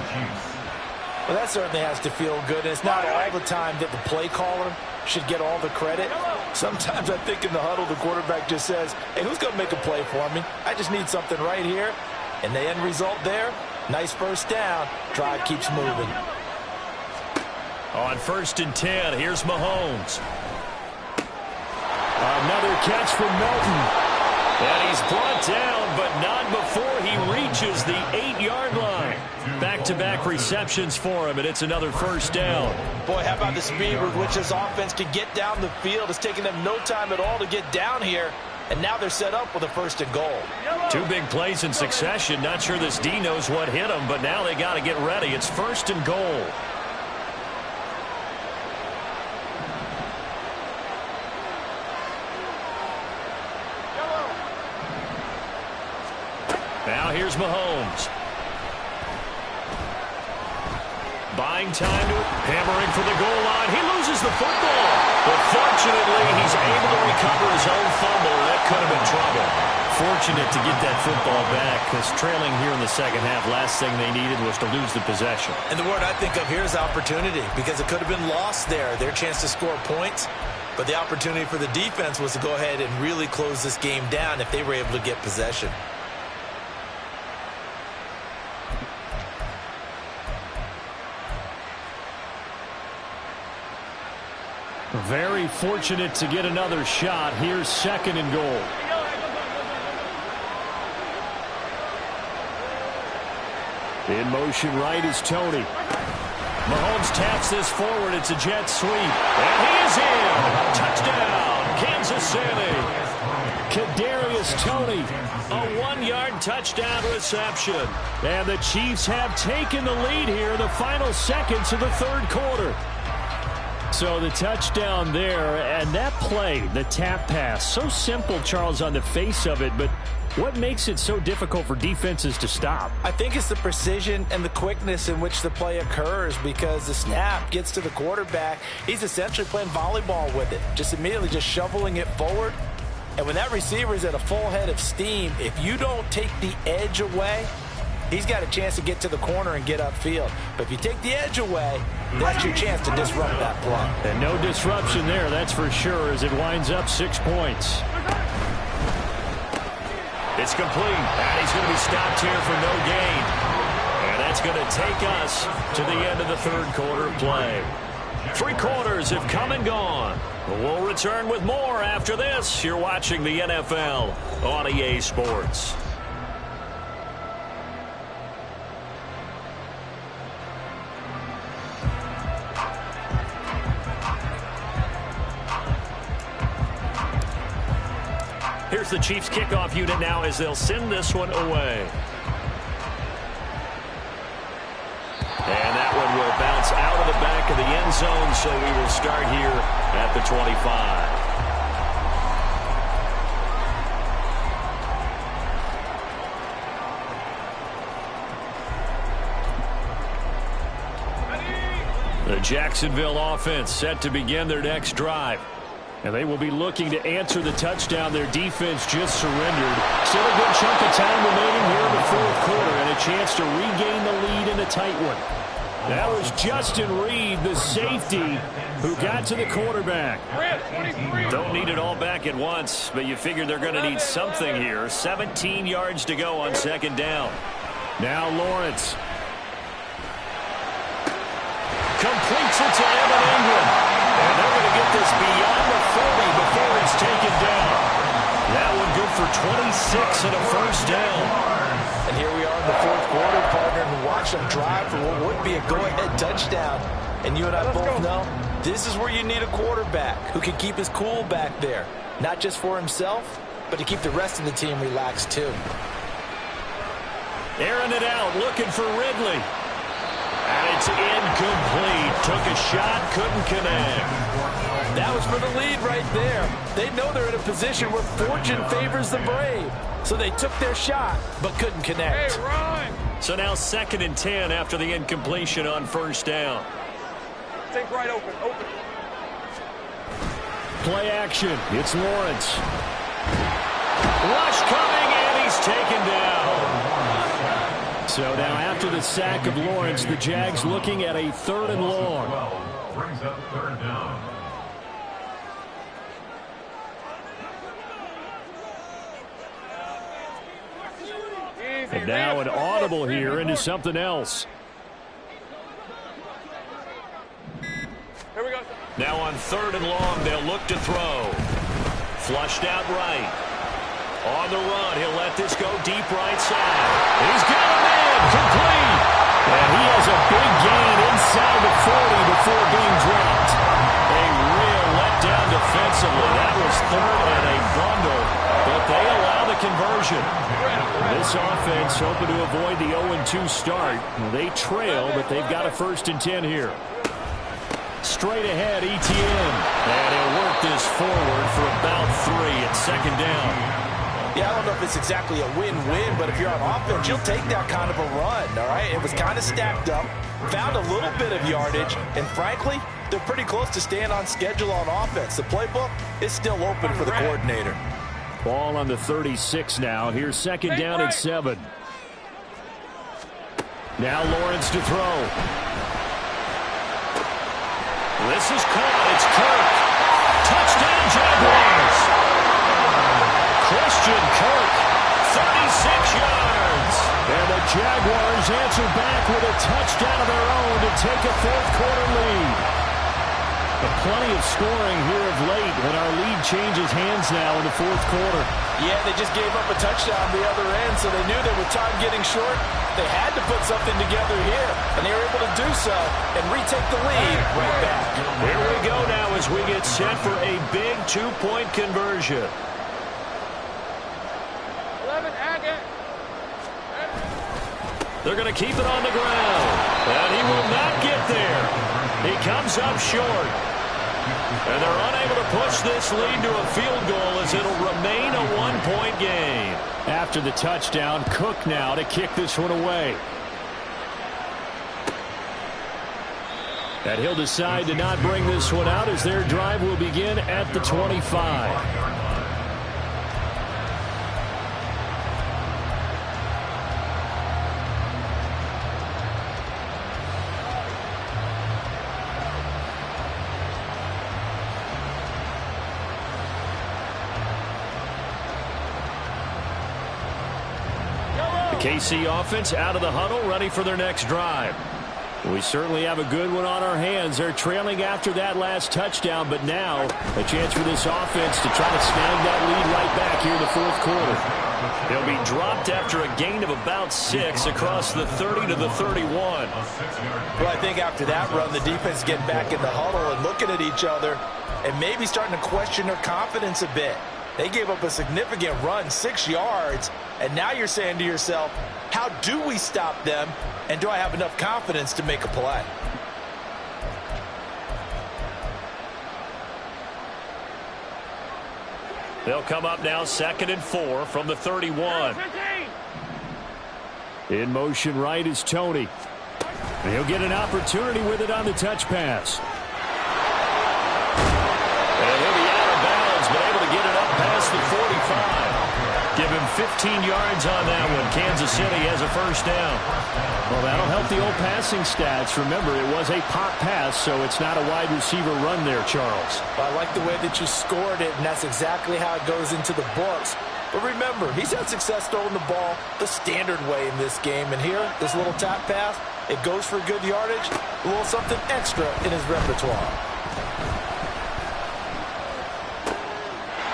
Well, that certainly has to feel good. And it's not all the time that the play caller should get all the credit. Sometimes I think in the huddle, the quarterback just says, hey, who's going to make a play for me? I just need something right here. And the end result there, nice 1st down. Drive keeps moving. On 1st and 10, here's Mahomes. Another catch from Melton. And he's brought down, but not before he reaches the 8-yard line. Back-to-back receptions for him, and it's another 1st down. Boy, how about the speed with which this offense can get down the field? It's taking them no time at all to get down here. And now they're set up with a 1st and goal. 2 big plays in succession. Not sure this D knows what hit him, but now they got to get ready. It's 1st and goal. Now here's Mahomes. Buying time to it. Hammering for the goal line. He loses the football. But fortunately, he's able to recover his own fumble. That could have been trouble. Fortunate to get that football back because trailing here in the 2nd half, last thing they needed was to lose the possession. And the word I think of here is opportunity because it could have been lost there. Their chance to score points. But the opportunity for the defense was to go ahead and really close this game down if they were able to get possession. Very fortunate to get another shot. Here's 2nd and goal. In motion right is Tony. Mahomes taps this forward. It's a jet sweep. And he is in. Touchdown, Kansas City. Kadarius Toney, a 1-yard touchdown reception. And the Chiefs have taken the lead here in the final seconds of the 3rd quarter. So the touchdown there, and that play, the tap pass, so simple, Charles, on the face of it, but what makes it so difficult for defenses to stop? I think it's the precision and the quickness in which the play occurs because the snap gets to the quarterback. He's essentially playing volleyball with it, just immediately just shoveling it forward. And when that receiver is at a full head of steam, if you don't take the edge away, he's got a chance to get to the corner and get upfield. But if you take the edge away, that's your chance to disrupt that play. And no disruption there, that's for sure, as it winds up 6 points. It's complete, and he's going to be stopped here for no gain. And that's going to take us to the end of the third quarter of play. 3 quarters have come and gone. We'll return with more after this. You're watching the NFL on EA Sports. Here's the Chiefs kickoff unit now as they'll send this one away. And that one will bounce out of the back of the end zone, so we will start here at the 25. The Jacksonville offense set to begin their next drive. And they will be looking to answer the touchdown their defense just surrendered. Still a good chunk of time remaining here in the fourth quarter and a chance to regain the lead in a tight one. That was Justin Reed, the safety, who got to the quarterback. Don't need it all back at once, but you figure they're going to need something here. 17 yards to go on second down. Now Lawrence. Completes it to Evan Ingram. And they're going to get this beyond the 40 before it's taken down. That one good for 26 and a first down. And here we are in the fourth quarter, partner, and watch them drive for what would be a go-ahead touchdown. And you and I both know this is where you need a quarterback who can keep his cool back there. Not just for himself, but to keep the rest of the team relaxed too. Airing it out, looking for Ridley. And it's incomplete. Took a shot, couldn't connect. That was for the lead right there. They know they're in a position where fortune favors the brave. So they took their shot, but couldn't connect. Hey, run! So now 2nd and 10 after the incompletion on first down. Take right open. Play action. It's Lawrence. Rush coming, and he's taken down. So now after the sack of Lawrence, the Jags looking at a 3rd and long. Brings up 3rd down. And now an audible here into something else. Here we go. Now on 3rd and long, they'll look to throw. Flushed out right. On the run, he'll let this go deep right side. He's got him in, complete. And he has a big gain inside the 40 before being dropped. A real letdown defensively. That was 3rd and a bundle, but they allow the conversion. This offense hoping to avoid the 0-2 start. They trail, but they've got a 1st and 10 here. Straight ahead, ETN. And he'll work this forward for about 3 at 2nd down. Yeah, I don't know if it's exactly a win-win, but if you're on offense, you'll take that kind of a run, all right? It was kind of stacked up, found a little bit of yardage, and frankly, they're pretty close to staying on schedule on offense. The playbook is still open for the coordinator. Ball on the 36 now. Here's 2nd down and 7. Now Lawrence to throw. This is caught. It's Kirk. Touchdown, Jaguars. Christian Kirk, 36 yards. And the Jaguars answer back with a touchdown of their own to take a fourth quarter lead. But plenty of scoring here of late, and our lead changes hands now in the fourth quarter. Yeah, they just gave up a touchdown the other end, so they knew that with time getting short, they had to put something together here. And they were able to do so and retake the lead right back. Here we go now as we get set for a big 2-point conversion. They're going to keep it on the ground. And he will not get there. He comes up short. And they're unable to push this lead to a field goal as it'll remain a 1-point game. After the touchdown, Cook now to kick this one away. And he'll decide to not bring this one out as their drive will begin at the 25. KC offense out of the huddle, ready for their next drive. We certainly have a good one on our hands. They're trailing after that last touchdown, but now a chance for this offense to try to snag that lead right back here in the fourth quarter. They'll be dropped after a gain of about 6 across the 30 to the 31. Well, I think after that run, the defense getting back in the huddle and looking at each other and maybe starting to question their confidence a bit. They gave up a significant run, 6 yards, and now you're saying to yourself, how do we stop them, and do I have enough confidence to make a play? They'll come up now 2nd and 4 from the 31. In motion right is Tony. And he'll get an opportunity with it on the touch pass. And he'll be out of bounds, but able to get it up past the 45. Give him 15 yards on that one. Kansas City has a first down. Well, that'll help the old passing stats. Remember, it was a pop pass, so it's not a wide receiver run there, Charles. Well, I like the way that you scored it, and that's exactly how it goes into the books. But remember, he's had success throwing the ball the standard way in this game. And here, this little tap pass, it goes for good yardage, a little something extra in his repertoire.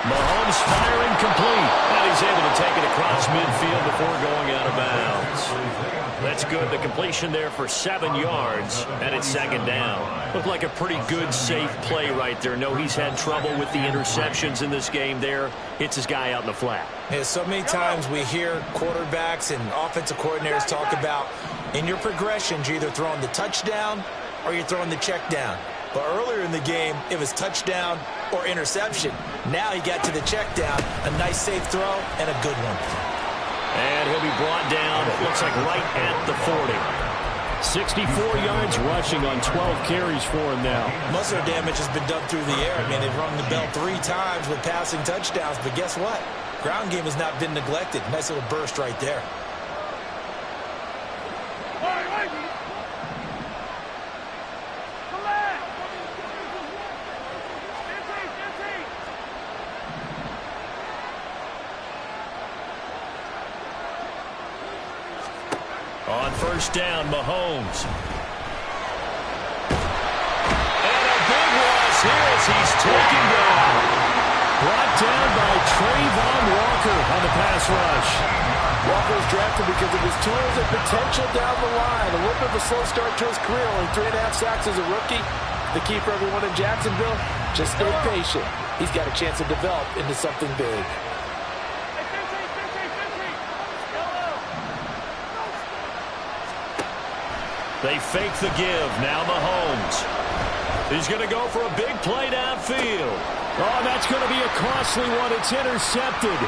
Mahomes firing complete. And he's able to take it across midfield before going out of bounds. That's good. The completion there for 7 yards, and it's 2nd down. Looked like a pretty good, safe play right there. No, he's had trouble with the interceptions in this game there. Hits his guy out in the flat. Yeah, so many times we hear quarterbacks and offensive coordinators talk about in your progressions, you're either throwing the touchdown or you're throwing the check down. But earlier in the game, it was touchdown or interception. Now he got to the check down, a nice safe throw, and a good one. And he'll be brought down, it looks like right at the 40. 64 yards rushing on 12 carries for him now. Muscle damage has been done through the air. I mean, they've rung the bell 3 times with passing touchdowns, but guess what? Ground game has not been neglected. Nice little burst right there. On first down, Mahomes. And a big loss here as he's taken down. Brought down by Trayvon Walker on the pass rush. Walker was drafted because of his tools and potential down the line. A little bit of a slow start to his career, only 3.5 sacks as a rookie. The key for everyone in Jacksonville, just stay patient. He's got a chance to develop into something big. They fake the give. Now Mahomes. He's going to go for a big play downfield. Oh, that's going to be a costly one. It's intercepted.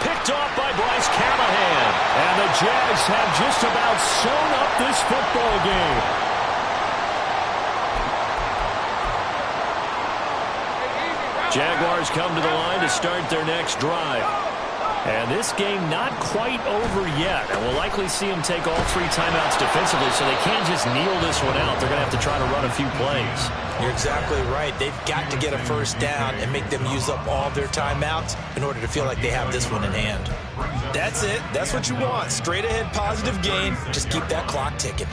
Picked off by Bryce Callahan. And the Jags have just about sewn up this football game. Jaguars come to the line to start their next drive. And this game not quite over yet. And we'll likely see them take all 3 timeouts defensively, so they can't just kneel this one out. They're going to have to try to run a few plays. You're exactly right. They've got to get a first down and make them use up all their timeouts in order to feel like they have this one in hand. That's it. That's what you want. Straight ahead positive gain. Just keep that clock ticking.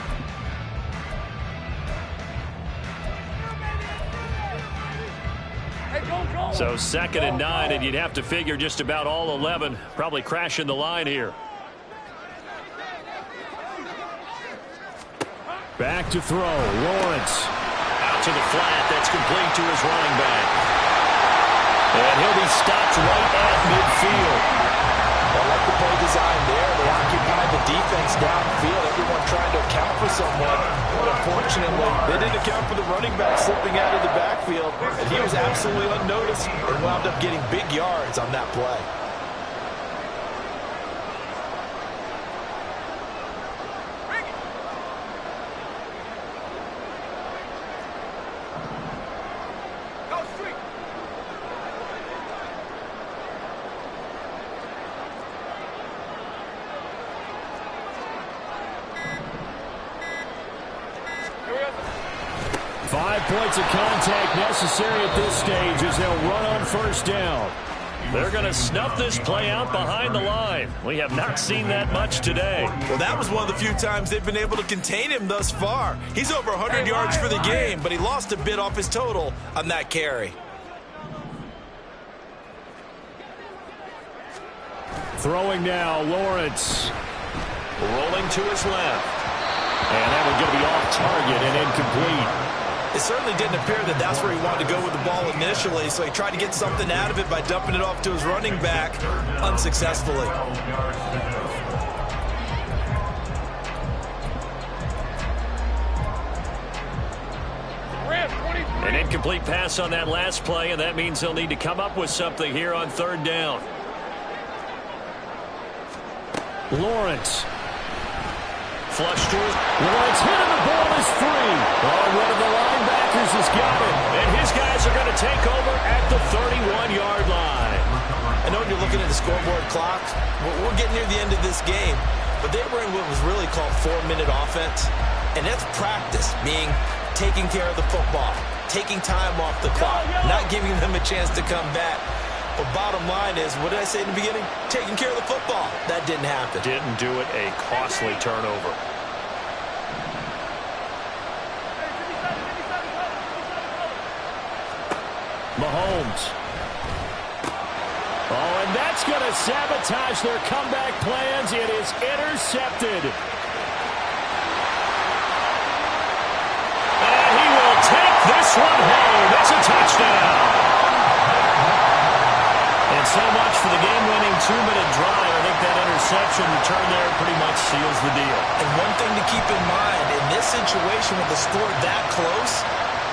So 2nd and 9, and you'd have to figure just about all 11 probably crashing the line here. Back to throw. Lawrence. Out to the flat. That's complete to his running back. And he'll be stopped right at midfield. I like the play design there. They occupied the defense downfield. Everyone trying to account for someone. But unfortunately, they didn't account for the running back slipping out of the backfield. And he was absolutely unnoticed and wound up getting big yards on that play. Points of contact necessary at this stage as they'll run on first down. They're going to snuff this play out behind the line. We have not seen that much today. Well, that was one of the few times they've been able to contain him thus far. He's over 100 yards for the game, but he lost a bit off his total on that carry. Throwing now, Lawrence. Rolling to his left. And that one's going to be off target and incomplete. It certainly didn't appear that that's where he wanted to go with the ball initially, so he tried to get something out of it by dumping it off to his running back unsuccessfully. An incomplete pass on that last play, and that means they'll need to come up with something here on third down. Lawrence. Flush to his. Lawrence hit and the ball is free. Oh, one of the linebackers has got it. And his guys are going to take over at the 31-yard line. I know you're looking at the scoreboard clock. We're getting near the end of this game. But they were in what was really called 4-minute offense. And that's practice, meaning taking care of the football, taking time off the clock, not giving them a chance to come back. But bottom line is, what did I say in the beginning? Taking care of the football. That didn't happen. Didn't do it. A costly turnover. Mahomes. Oh, and that's going to sabotage their comeback plans. It is intercepted. And he will take this one home. It's a touchdown. And so much for the game-winning 2-minute drive. I think that interception return there pretty much seals the deal. And one thing to keep in mind, in this situation with the score that close,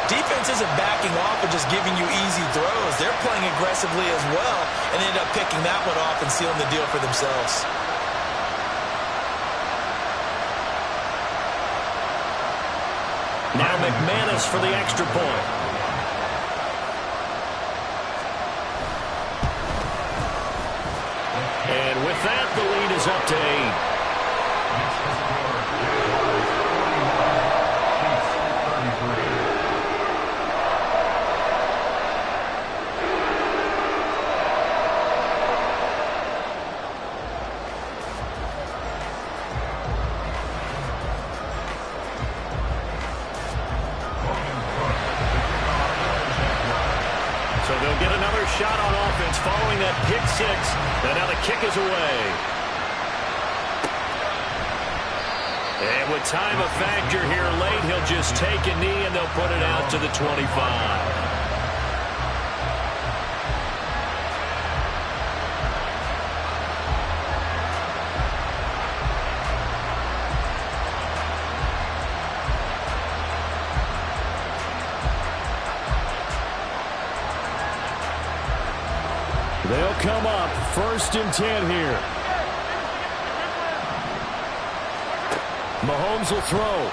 defense isn't backing off and just giving you easy throws. They're playing aggressively as well and end up picking that one off and sealing the deal for themselves. Now McManus for the extra point. And with that, the lead is up to 8. So they'll get another shot on offense following that pick six. And now the kick is away. And with time a factor here late, he'll just take a knee and they'll put it out to the 25. They'll come up 1st and 10 here. Mahomes will throw. Oh,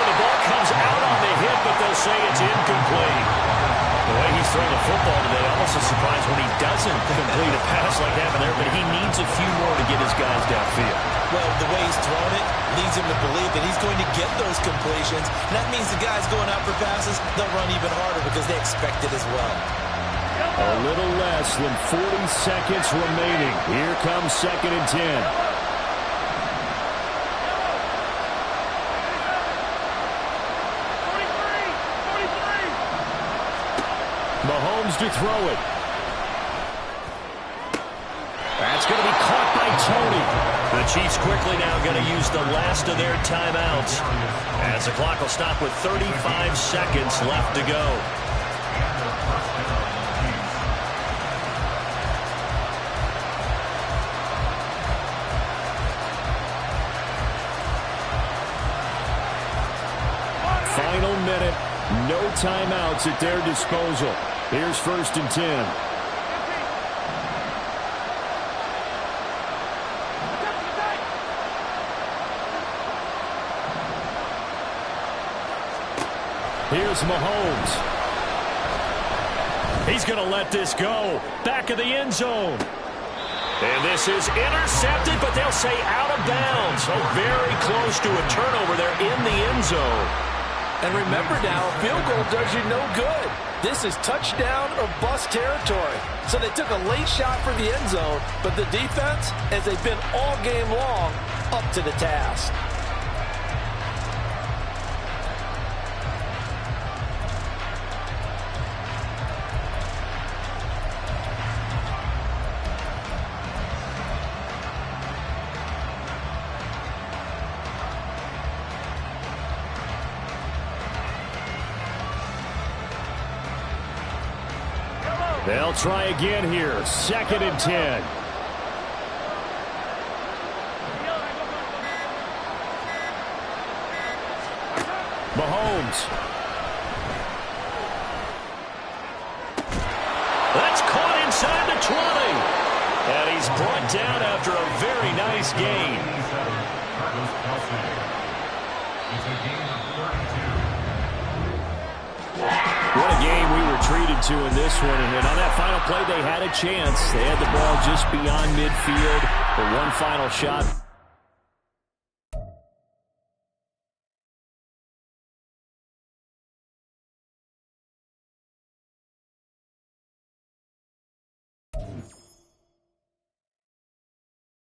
the ball comes out on the hit, but they'll say it's incomplete. The way he's throwing the football today, almost a surprise when he doesn't complete a pass like that there, but he needs a few more to get his guys downfield. Well, the way he's thrown it leads him to believe that he's going to get those completions. And that means the guys going out for passes, they'll run even harder because they expect it as well. A little less than 40 seconds remaining. Here comes 2nd and 10. Mahomes to throw it. That's going to be caught by Tony. The Chiefs quickly now going to use the last of their timeouts as the clock will stop with 35 seconds left to go. Final minute. No timeouts at their disposal. Here's 1st and 10. Here's Mahomes. He's going to let this go. Back of the end zone. And this is intercepted, but they'll say out of bounds. So very close to a turnover there in the end zone. And remember now, a field goal does you no good. This is touchdown or bust territory. So they took a late shot for the end zone, but the defense, as they've been all game long, up to the task. They'll try again here. 2nd and 10. Mahomes. That's caught inside the 20. And he's brought down after a very nice gain. What a game we were treated to in this one. And on that final play, they had a chance. They had the ball just beyond midfield for one final shot.